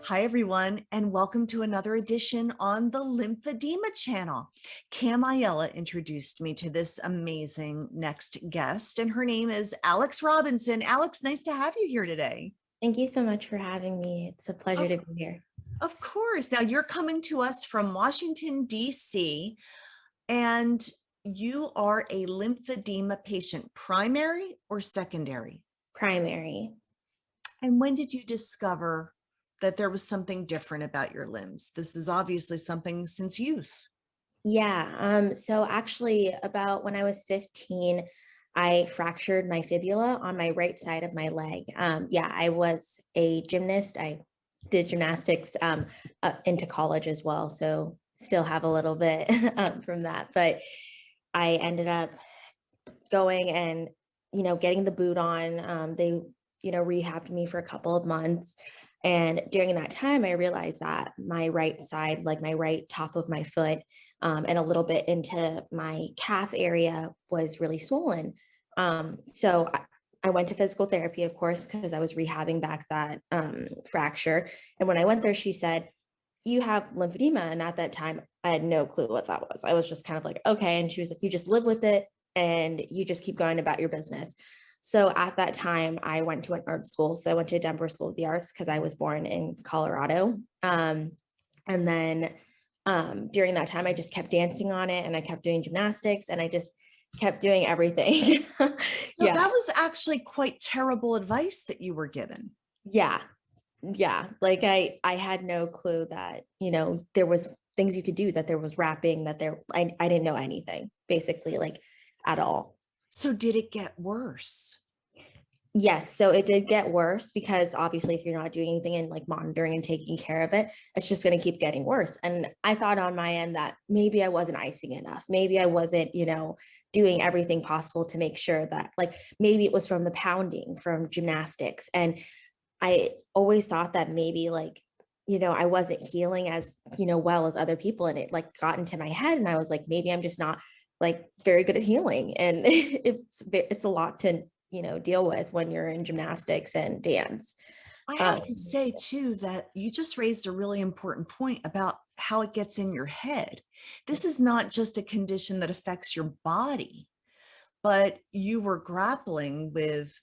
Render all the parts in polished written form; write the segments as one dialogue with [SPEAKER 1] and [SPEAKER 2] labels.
[SPEAKER 1] Hi, everyone, and welcome to another edition on the Lymphedema channel. Cam Ayala introduced me to this amazing next guest, and her name is Alex Robinson. Alex, nice to have you here today.
[SPEAKER 2] Thank you so much for having me. It's a pleasure
[SPEAKER 1] Of,
[SPEAKER 2] to be here.
[SPEAKER 1] of course. Now, you're coming to us from Washington, D.C., and you are a lymphedema patient, primary or secondary?
[SPEAKER 2] Primary.
[SPEAKER 1] And when did you discover that there was something different about your limbs? This is obviously something since youth.
[SPEAKER 2] Yeah. So actually about when I was 15, I fractured my fibula on my right side of my leg. Yeah, I was a gymnast. I did gymnastics into college as well. So still have a little bit from that. But I ended up going and, getting the boot on. They, rehabbed me for a couple of months. And during that time, I realized that my right side, like my right top of my foot, and a little bit into my calf area was really swollen. So I went to physical therapy, of course, because I was rehabbing back that fracture. And when I went there, she said, "You have lymphedema." And at that time, I had no clue what that was. I was just kind of like, okay. And she was like, "You just live with it and you just keep going about your business." So at that time, I went to an art school. So I went to Denver School of the Arts because I was born in Colorado. And then during that time, I just kept dancing on it and I kept doing gymnastics and I just kept doing everything.
[SPEAKER 1] So
[SPEAKER 2] Yeah.
[SPEAKER 1] that was actually quite terrible advice that you were given.
[SPEAKER 2] Yeah. Yeah. Like I had no clue that, there was things you could do, that there was wrapping, that I didn't know anything basically, like at all.
[SPEAKER 1] So did it get worse?
[SPEAKER 2] Yes, so it did get worse because obviously if you're not doing anything and like monitoring and taking care of it, it's just going to keep getting worse. And I thought on my end that maybe I wasn't icing enough. Maybe I wasn't, doing everything possible to make sure that like maybe it was from the pounding from gymnastics. And I always thought that maybe like, I wasn't healing as, well as other people. And it like got into my head and I was like, maybe I'm just not like very good at healing. And it's a lot to, deal with when you're in gymnastics and dance.
[SPEAKER 1] I have
[SPEAKER 2] Um,
[SPEAKER 1] to say, too, that you just raised a really important point about how it gets in your head. This is not just a condition that affects your body, but you were grappling with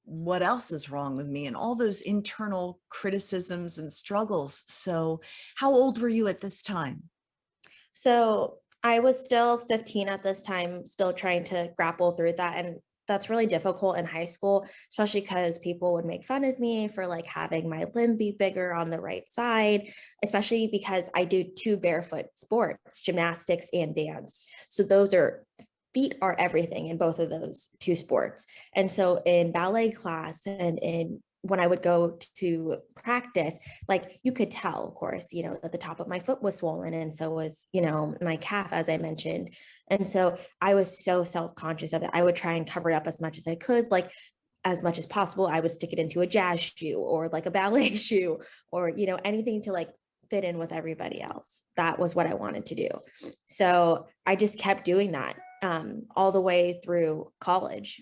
[SPEAKER 1] what else is wrong with me and all those internal criticisms and struggles. So, how old were you at this time?
[SPEAKER 2] so I was still 15 at this time, still trying to grapple through that. And that's really difficult in high school, especially because people would make fun of me for like having my limb be bigger on the right side, especially because I do two barefoot sports, gymnastics and dance. So those are feet are everything in both of those two sports. And so in ballet class and in when I would go to practice, like you could tell, of course, that the top of my foot was swollen. And so was, my calf, as I mentioned. And so I was so self-conscious of it. I would try and cover it up as much as I could, like as much as possible. I would stick it into a jazz shoe or like a ballet shoe or, anything to like fit in with everybody else. That was what I wanted to do. So I just kept doing that all the way through college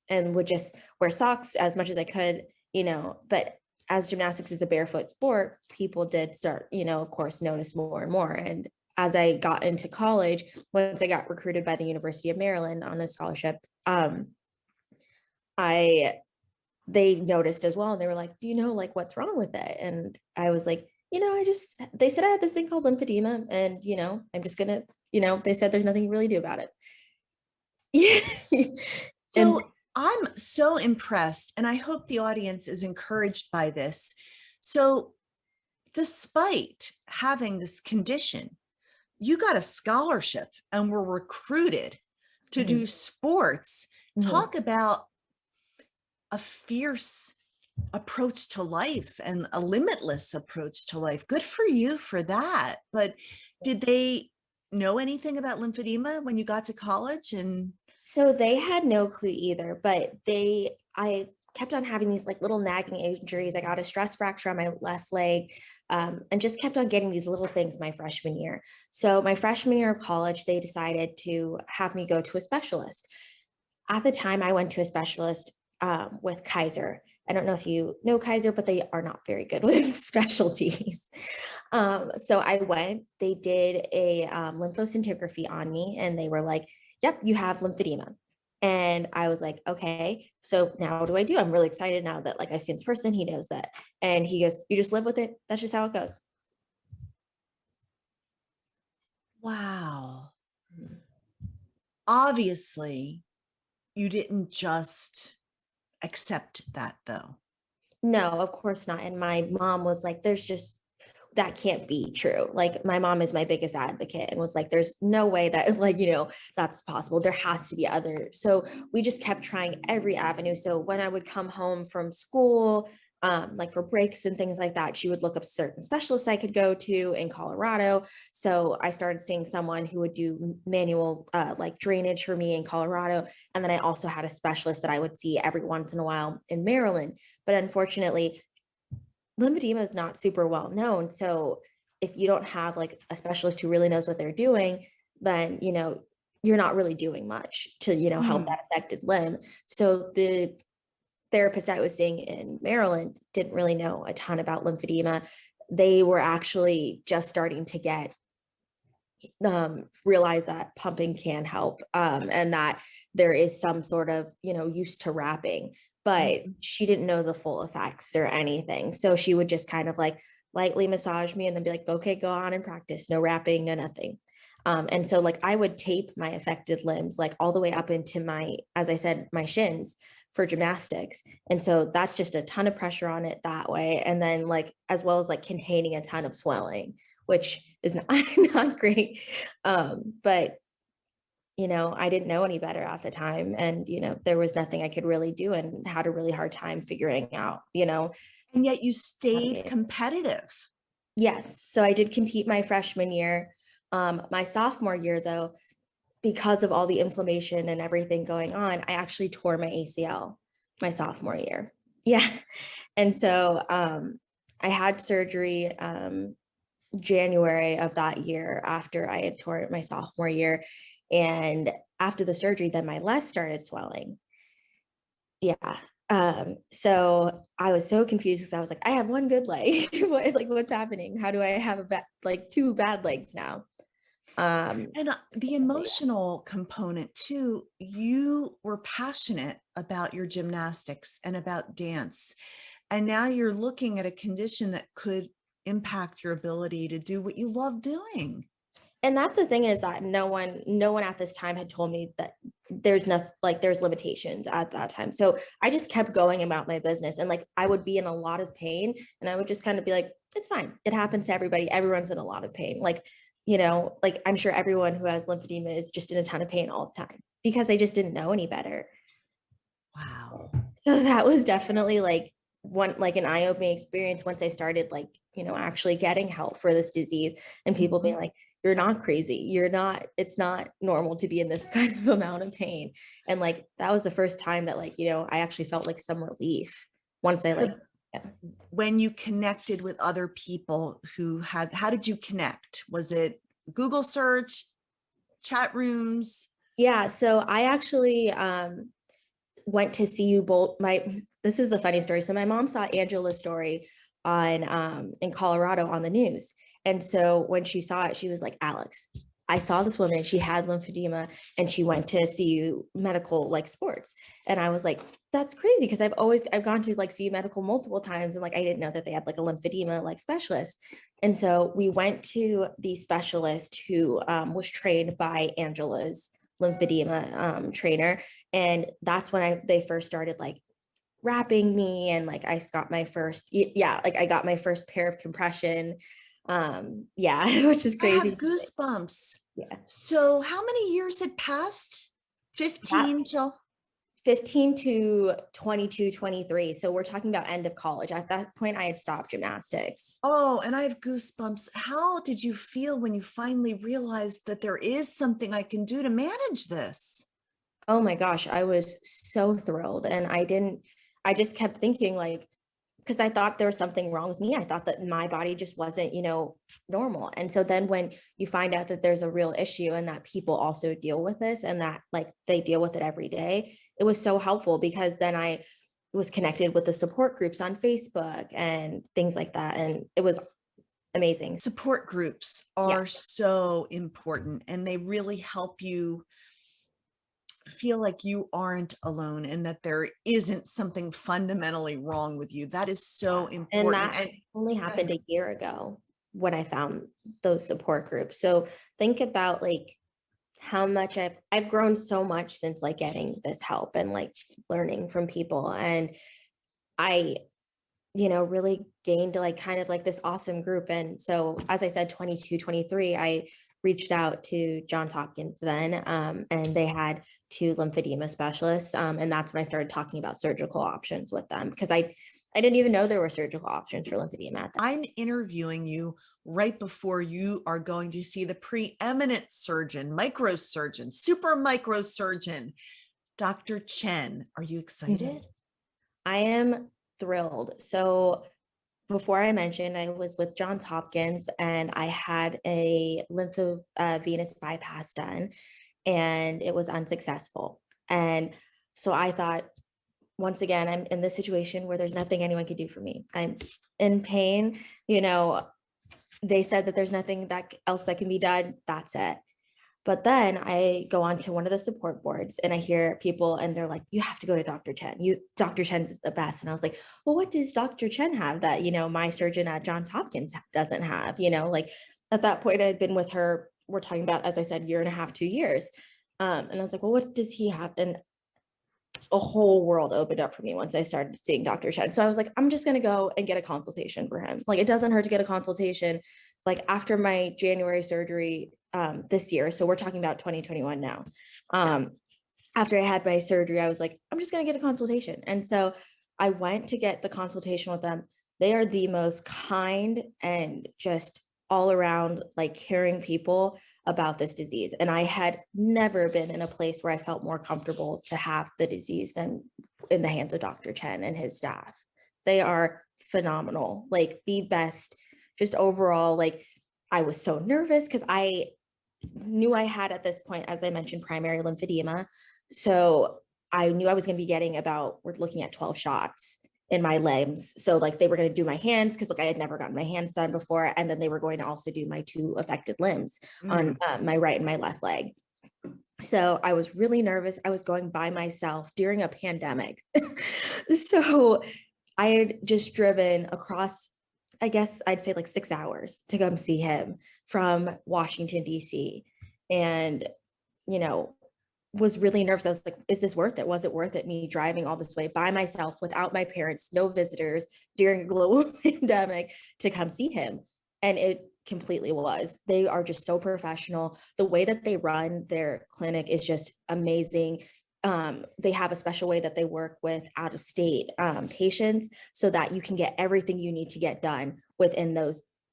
[SPEAKER 2] and would just wear socks as much as I could, but as gymnastics is a barefoot sport, people did start, of course, notice more and more. And as I got into college, once I got recruited by the University of Maryland on a scholarship, I they noticed as well. And they were like, "Do you know like what's wrong with it?" And I was like, they said I had this thing called lymphedema, and I'm just gonna, they said there's nothing you really do about it. Yeah. And
[SPEAKER 1] So, I'm so impressed, and I hope the audience is encouraged by this. So, despite having this condition, you got a scholarship and were recruited to
[SPEAKER 2] Mhm,
[SPEAKER 1] do sports.
[SPEAKER 2] mhm.
[SPEAKER 1] Talk about a fierce approach to life and a limitless approach to life. Good for you for that. But did they know anything about lymphedema when you got to college? And
[SPEAKER 2] So they had no clue either, but I kept on having these like little nagging injuries. I got a stress fracture on my left leg, and just kept on getting these little things my freshman year. So my freshman year of college, they decided to have me go to a specialist. At the time, I went to a specialist with Kaiser. I don't know if you know Kaiser, but they are not very good with specialties. So I went, they did a lymphoscintigraphy on me, and they were like, yep, you have lymphedema. And I was like, okay, so now what do I do? I'm really excited now that like I've seen this person, he knows that. And he goes, you just live with it. That's just how it goes.
[SPEAKER 1] Wow. Obviously, you didn't just accept that though.
[SPEAKER 2] No, of course not. And my mom was like, there's just, that can't be true. Like my mom is my biggest advocate and was like, there's no way that like, that's possible. There has to be other. So we just kept trying every avenue. So when I would come home from school, like for breaks and things like that, she would look up certain specialists I could go to in Colorado. So I started seeing someone who would do manual like drainage for me in Colorado. And then I also had a specialist that I would see every once in a while in Maryland. But unfortunately, lymphedema is not super well known. So if you don't have like a specialist who really knows what they're doing, then, you're not really doing much to, help
[SPEAKER 1] Hmm.
[SPEAKER 2] that affected limb. So the therapist I was seeing in Maryland didn't really know a ton about lymphedema. They were actually just starting to get realize that pumping can help, and that there is some sort of use to wrapping, but
[SPEAKER 1] Mhm.
[SPEAKER 2] she didn't know the full effects or anything, so she would just kind of like lightly massage me and then be like, okay, go on and practice, no wrapping, no nothing. And so like I would tape my affected limbs like all the way up into my, as I said, my shins for gymnastics. And so that's just a ton of pressure on it that way, and then like as well as like containing a ton of swelling, which is not, not great. But I didn't know any better at the time. And, there was nothing I could really do and had a really hard time figuring out,
[SPEAKER 1] And yet you
[SPEAKER 2] how to
[SPEAKER 1] stayed
[SPEAKER 2] get.
[SPEAKER 1] competitive.
[SPEAKER 2] Yes. So I did compete my freshman year. My sophomore year, though, because of all the inflammation and everything going on, I actually tore my ACL my sophomore year. Yeah. And so I had surgery January of that year after I had torn it my sophomore year. And after the surgery, then my left started swelling. Yeah. So I was so confused because I was like, I have one good leg. What's happening? How do I have like two bad legs now?
[SPEAKER 1] And the
[SPEAKER 2] Yeah.
[SPEAKER 1] emotional component too, you were passionate about your gymnastics and about dance. And now you're looking at a condition that could impact your ability to do what you love doing.
[SPEAKER 2] And that's the thing, is that no one at this time had told me that there's nothing, like there's limitations at that time. So I just kept going about my business, and like I would be in a lot of pain and I would just kind of be like, it's fine, it happens to everybody, everyone's in a lot of pain, like like I'm sure everyone who has lymphedema is just in a ton of pain all the time because I just didn't know any better.
[SPEAKER 1] Wow.
[SPEAKER 2] So that was definitely like one, like an eye-opening experience once I started like, actually getting help for this disease, and people being
[SPEAKER 1] Mhm.
[SPEAKER 2] like, you're not crazy. You're not, it's not normal to be in this kind of amount of pain. And like that was the first time that like, I actually felt like some relief once I like,
[SPEAKER 1] So
[SPEAKER 2] yeah.
[SPEAKER 1] when you connected with other people who had, how did you connect? Was it Google search, chat rooms?
[SPEAKER 2] Yeah. So I actually went to see you both. This is the funny story. So my mom saw Angela's story on in Colorado on the news. And so when she saw it, she was like, Alex, I saw this woman, she had lymphedema and she went to CU medical like sports. And I was like, that's crazy, because I've gone to like CU medical multiple times, and like I didn't know that they had like a lymphedema like specialist. And so we went to the specialist who was trained by Angela's lymphedema trainer, and that's when they first started like wrapping me, and like I got my first, yeah, like I got my first pair of compression, yeah, which is
[SPEAKER 1] I have
[SPEAKER 2] crazy.
[SPEAKER 1] goosebumps.
[SPEAKER 2] Yeah.
[SPEAKER 1] So how many years had passed?
[SPEAKER 2] That
[SPEAKER 1] 15 till
[SPEAKER 2] 15 to 22, 23. So we're talking about end of college. At that point I had stopped gymnastics.
[SPEAKER 1] Oh, and I have goosebumps. How did you feel when you finally realized that there is something I can do to manage this?
[SPEAKER 2] Oh my gosh, I was so thrilled. And I just kept thinking like, because I thought there was something wrong with me. I thought that my body just wasn't, normal. And so then when you find out that there's a real issue and that people also deal with this and that like they deal with it every day, it was so helpful, because then I was connected with the support groups on Facebook and things like that. And it was amazing.
[SPEAKER 1] Support groups
[SPEAKER 2] Yeah.
[SPEAKER 1] are so important, and they really help you feel like you aren't alone and that there isn't something fundamentally wrong with you. That is so
[SPEAKER 2] And
[SPEAKER 1] important.
[SPEAKER 2] that
[SPEAKER 1] And
[SPEAKER 2] only
[SPEAKER 1] go
[SPEAKER 2] happened
[SPEAKER 1] ahead.
[SPEAKER 2] a year ago when I found those support groups. So think about like how much I've grown so much since like getting this help and like learning from people. And I, really gained like kind of like this awesome group. And so, as I said, 22, 23, I reached out to Johns Hopkins then, and they had two lymphedema specialists. And that's when I started talking about surgical options with them because I didn't even know there were surgical options for lymphedema at that.
[SPEAKER 1] I'm interviewing you right before you are going to see the preeminent surgeon, microsurgeon, super microsurgeon, Dr. Chen. Are you
[SPEAKER 2] Mhm.
[SPEAKER 1] excited?
[SPEAKER 2] I am thrilled. So before I mentioned, I was with Johns Hopkins and I had a lymphovenous bypass done and it was unsuccessful. And so I thought, once again, I'm in this situation where there's nothing anyone could do for me. I'm in pain. They said that there's nothing else that can be done. That's it. But then I go on to one of the support boards and I hear people and they're like, you have to go to Dr. Chen. Dr. Chen's the best. And I was like, well, what does Dr. Chen have that, my surgeon at Johns Hopkins doesn't have, like at that point I had been with her, we're talking about, as I said, year and a half, 2 years. And I was like, well, what does he have? And a whole world opened up for me once I started seeing Dr. Chen. So I was like, I'm just going to go and get a consultation for him. Like, it doesn't hurt to get a consultation. Like after my January surgery this year, so we're talking about 2021 now. After I had my surgery, I was like, I'm just going to get a consultation. And so I went to get the consultation with them. They are the most kind and just all around like caring people about this disease. And I had never been in a place where I felt more comfortable to have the disease than in the hands of Dr. Chen and his staff. They are phenomenal, like the best, just overall. Like I was so nervous because I knew I had at this point, as I mentioned, primary lymphedema. So I knew I was going to be getting we're looking at 12 shots in my limbs. So like they were going to do my hands because like I had never gotten my hands done before. And then they were going to also do my two affected limbs on my right and my left leg. So I was really nervous. I was going by myself during a pandemic. So I had just driven across, I guess I'd say like 6 hours to come see him from Washington, D.C. And, you know, was really nervous. I was like, is this worth it? Was it worth it, me driving all this way by myself without my parents, no visitors during a global pandemic to come see him? And it completely was. They are just so professional. The way that they run their clinic is just amazing. They have a special way that they work with out of state patients so that you can get everything you need to get done within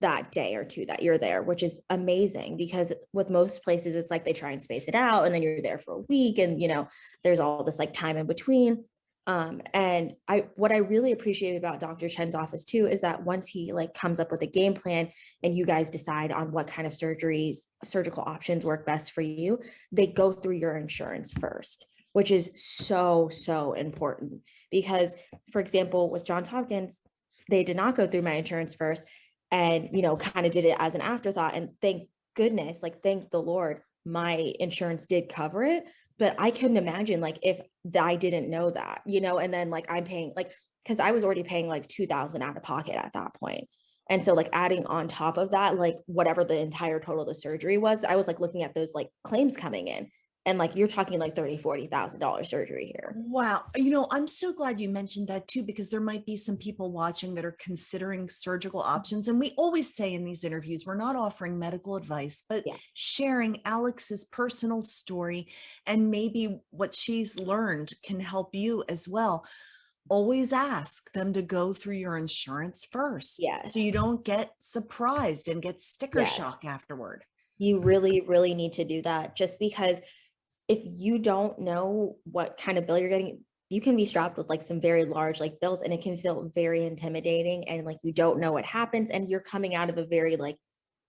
[SPEAKER 2] that day or two that you're there, which is amazing because with most places, it's like they try and space it out and then you're there for a week and, there's all this like time in between. And what I really appreciate about Dr. Chen's office too, is that once he like comes up with a game plan and you guys decide on what kind of surgical options work best for you, they go through your insurance first, which is so, so important because, for example, with Johns Hopkins, they did not go through my insurance first and, kind of did it as an afterthought. And thank goodness, like, thank the Lord, my insurance did cover it. But I couldn't imagine like if I didn't know that, and then like I'm paying like, because I was already paying like 2,000 out of pocket at that point. And so like adding on top of that, like whatever the entire total of the surgery was, I was like looking at those like claims coming in. And like you're talking like $30,000-$40,000 surgery here.
[SPEAKER 1] Wow. I'm so glad you mentioned that too, because there might be some people watching that are considering surgical options. And we always say in these interviews, we're not offering medical advice, but
[SPEAKER 2] Yeah.
[SPEAKER 1] sharing Alex's personal story and maybe what she's learned can help you as well. Always ask them to go through your insurance first so you
[SPEAKER 2] Yes.
[SPEAKER 1] don't get surprised and get sticker
[SPEAKER 2] Yes.
[SPEAKER 1] shock afterward.
[SPEAKER 2] You really, really need to do that just because if you don't know what kind of bill you're getting, you can be strapped with like some very large like bills and it can feel very intimidating and like you don't know what happens and you're coming out of a very like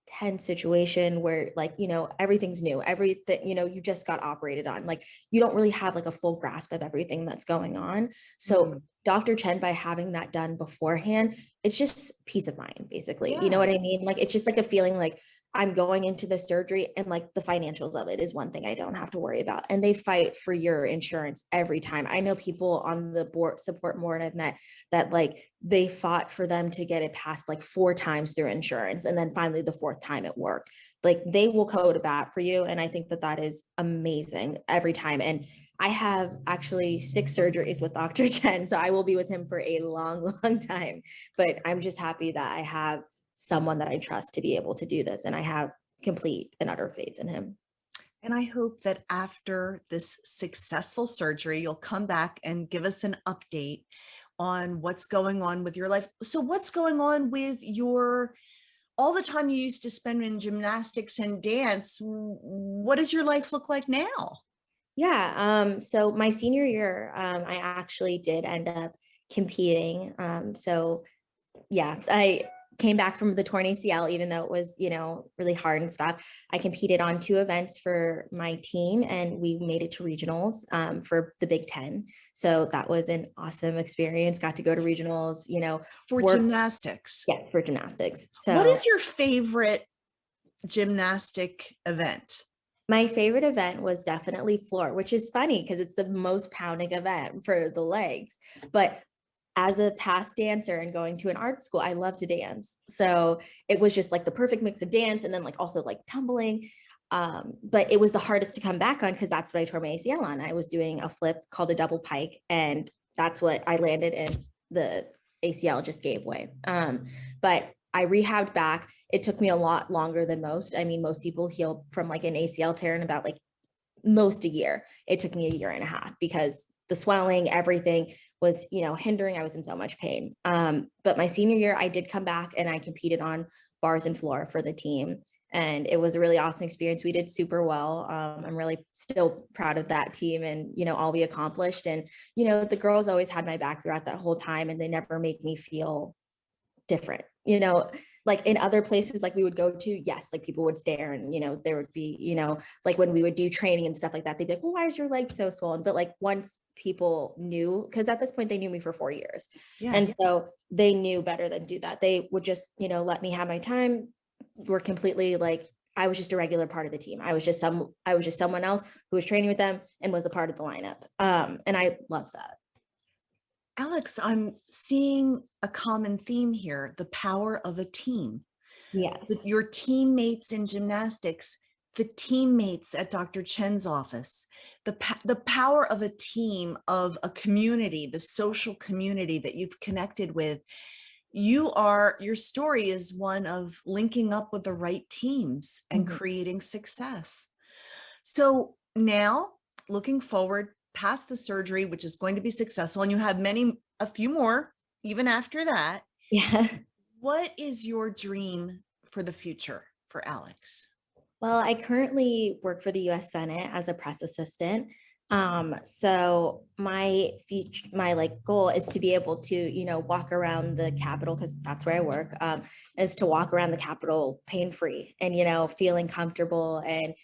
[SPEAKER 2] tense situation where like, everything's new, everything, you just got operated on. Like you don't really have like a full grasp of everything that's going on. So Dr. Chen, by having that done beforehand, it's just peace of mind, basically. You know
[SPEAKER 1] Yeah.
[SPEAKER 2] what I mean? Like, it's just like a feeling like I'm going into the surgery and like the financials of it is one thing I don't have to worry about. And they fight for your insurance every time. I know people on the board support board I've met that like they fought for them to get it passed like 4 times through insurance. And then finally the fourth time it worked. Like they will go to bat for you. And I think that that is amazing every time. And I have actually 6 surgeries with Dr. Chen, so I will be with him for a long, long time. But I'm just happy that I have someone that I trust to be able to do this, and I have complete and utter faith in him.
[SPEAKER 1] And I hope that after this successful surgery, you'll come back and give us an update on what's going on with your life. So, what's going on with your all the time you used to spend in gymnastics and dance? What does your life look like now?
[SPEAKER 2] Yeah. So my senior year, I actually did end up competing. So yeah, I came back from the torn ACL, even though it was, really hard and stuff. I competed on 2 events for my team and we made it to regionals for the Big Ten. So that was an awesome experience. Got to go to regionals,
[SPEAKER 1] For
[SPEAKER 2] work,
[SPEAKER 1] gymnastics.
[SPEAKER 2] yeah, for gymnastics.
[SPEAKER 1] What
[SPEAKER 2] So
[SPEAKER 1] is your favorite gymnastic event?
[SPEAKER 2] my favorite event was definitely floor, which is funny because it's the most pounding event for the legs. But as a past dancer and going to an art school, I love to dance. So it was just like the perfect mix of dance and then like also like tumbling. But it was the hardest to come back on because that's what I tore my ACL on. I was doing a flip called a double pike, and that's what I landed and the ACL just gave way. But I rehabbed back. It took me a lot longer than most. I mean, most people heal from like an ACL tear in about like most a year. It took me a year and a half because the swelling, everything was, hindering. I was in so much pain. But my senior year, I did come back and I competed on bars and floor for the team. And it was a really awesome experience. We did super well. I'm really still proud of that team and, all we accomplished. And, the girls always had my back throughout that whole time and they never made me feel different, like in other places like we would go to, yes, like people would stare and there would be, like when we would do training and stuff like that, they'd be like, well, why is your leg so swollen? But like once people knew, because at this point they knew me for 4 years,
[SPEAKER 1] Yeah.
[SPEAKER 2] and so they knew better than do that. They would just let me have my time. We're completely like I was just a regular part of the team. I was just someone else who was training with them and was a part of the lineup, and I love that.
[SPEAKER 1] Alex, I'm seeing a common theme here, the power of a team.
[SPEAKER 2] Yes.
[SPEAKER 1] Your teammates in gymnastics, the teammates at Dr. Chen's office, the power of a team, of a community, the social community that you've connected with. Your story is one of linking up with the right teams and
[SPEAKER 2] Mhm.
[SPEAKER 1] creating success. So now, looking forward past the surgery, which is going to be successful, and you have a few more even after that,
[SPEAKER 2] Yeah.
[SPEAKER 1] what is your dream for the future for Alex?
[SPEAKER 2] Well, I currently work for the US Senate as a press assistant. So my like goal is to be able to, walk around the Capitol because that's where I work, is to walk around the Capitol pain-free and, feeling comfortable and,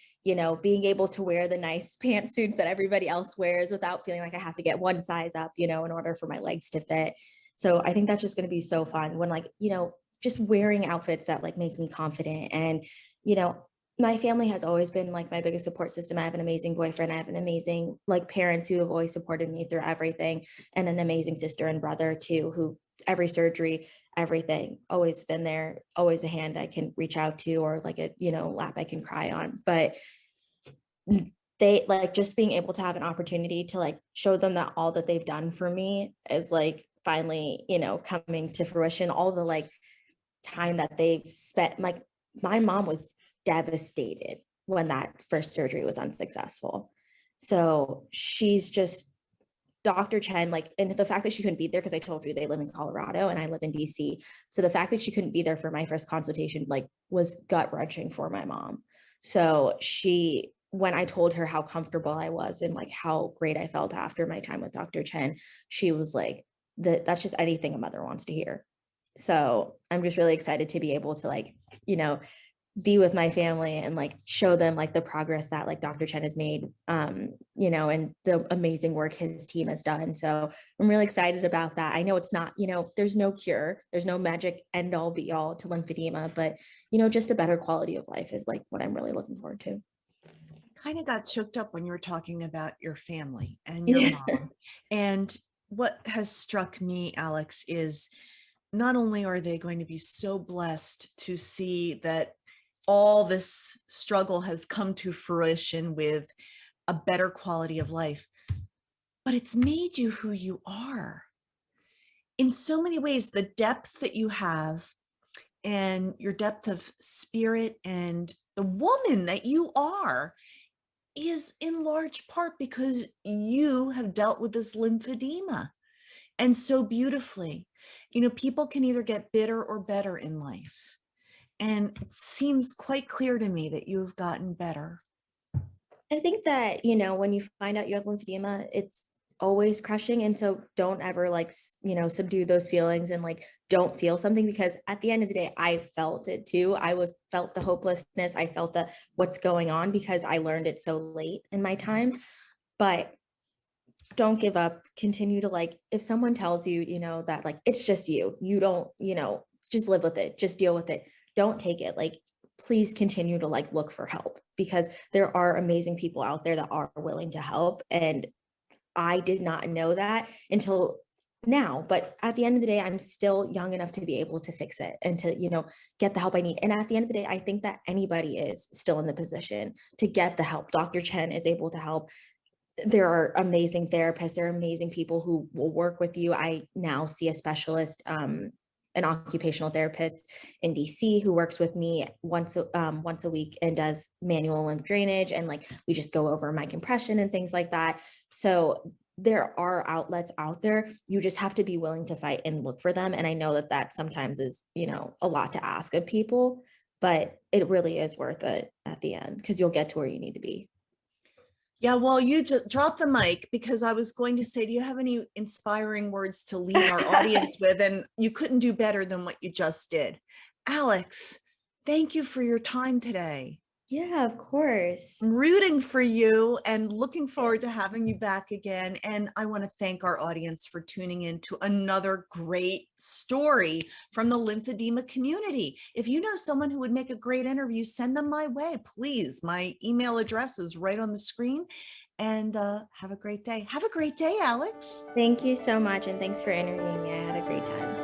[SPEAKER 2] being able to wear the nice pantsuits that everybody else wears without feeling like I have to get one size up, in order for my legs to fit. So I think that's just going to be so fun when like, just wearing outfits that like make me confident and, you know, my family has always been like my biggest support system. I have an amazing boyfriend. I have an amazing like parents who have always supported me through everything, and an amazing sister and brother too, who every surgery, everything, always been there, always a hand I can reach out to or like a, lap I can cry on. But they like just being able to have an opportunity to like show them that all that they've done for me is like finally, coming to fruition. All the like time that they've spent, like my mom was devastated when that first surgery was unsuccessful. So she's just Dr. Chen, like, and the fact that she couldn't be there, because I told you they live in Colorado and I live in DC. So the fact that she couldn't be there for my first consultation, like, was gut wrenching for my mom. So when I told her how comfortable I was and like how great I felt after my time with Dr. Chen, she was like, that's just anything a mother wants to hear. So I'm just really excited to be able to like, you know, be with my family and like show them like the progress that like Dr. Chen has made, you know, and the amazing work his team has done. So I'm really excited about that. I know it's not, you know, there's no cure, there's no magic end all be all to lymphedema, but you know, just a better quality of life is like what I'm really looking forward to.
[SPEAKER 1] Kind of got choked up when you were talking about your family and your
[SPEAKER 2] Yeah.
[SPEAKER 1] mom. And what has struck me, Alex, is not only are they going to be so blessed to see that all this struggle has come to fruition with a better quality of life, but it's made you who you are. In so many ways, the depth that you have and your depth of spirit and the woman that you are is in large part because you have dealt with this lymphedema and so beautifully. You know, people can either get bitter or better in life. And it seems quite clear to me that you have gotten better.
[SPEAKER 2] I think that, you know, when you find out you have lymphedema, it's always crushing. And so don't ever like, you know, subdue those feelings and like don't feel something because at the end of the day, I felt it too. Felt the hopelessness. I felt the what's going on because I learned it so late in my time. But don't give up. Continue to like, if someone tells you, you know, that like it's just you don't, you know, just live with it, just deal with it. Don't take it. Like, please continue to like look for help because there are amazing people out there that are willing to help. And I did not know that until now. But at the end of the day, I'm still young enough to be able to fix it and to, you know, get the help I need. And at the end of the day, I think that anybody is still in the position to get the help. Dr. Chen is able to help. There are amazing therapists. There are amazing people who will work with you. I now see a specialist, an occupational therapist in DC who works with me once a week and does manual lymph drainage. And like, we just go over my compression and things like that. So there are outlets out there. You just have to be willing to fight and look for them. And I know that that sometimes is, you know, a lot to ask of people, but it really is worth it at the end because you'll get to where you need to be.
[SPEAKER 1] Yeah, well, you just dropped the mic because I was going to say, do you have any inspiring words to leave our audience with? And you couldn't do better than what you just did. Alex, thank you for your time today.
[SPEAKER 2] Yeah, of course.
[SPEAKER 1] I'm rooting for you and looking forward to having you back again. And I want to thank our audience for tuning in to another great story from the lymphedema community. If you know someone who would make a great interview, send them my way, please. My email address is right on the screen. And have a great day. Have a great day, Alex.
[SPEAKER 2] Thank you so much, and thanks for interviewing me. I had a great time.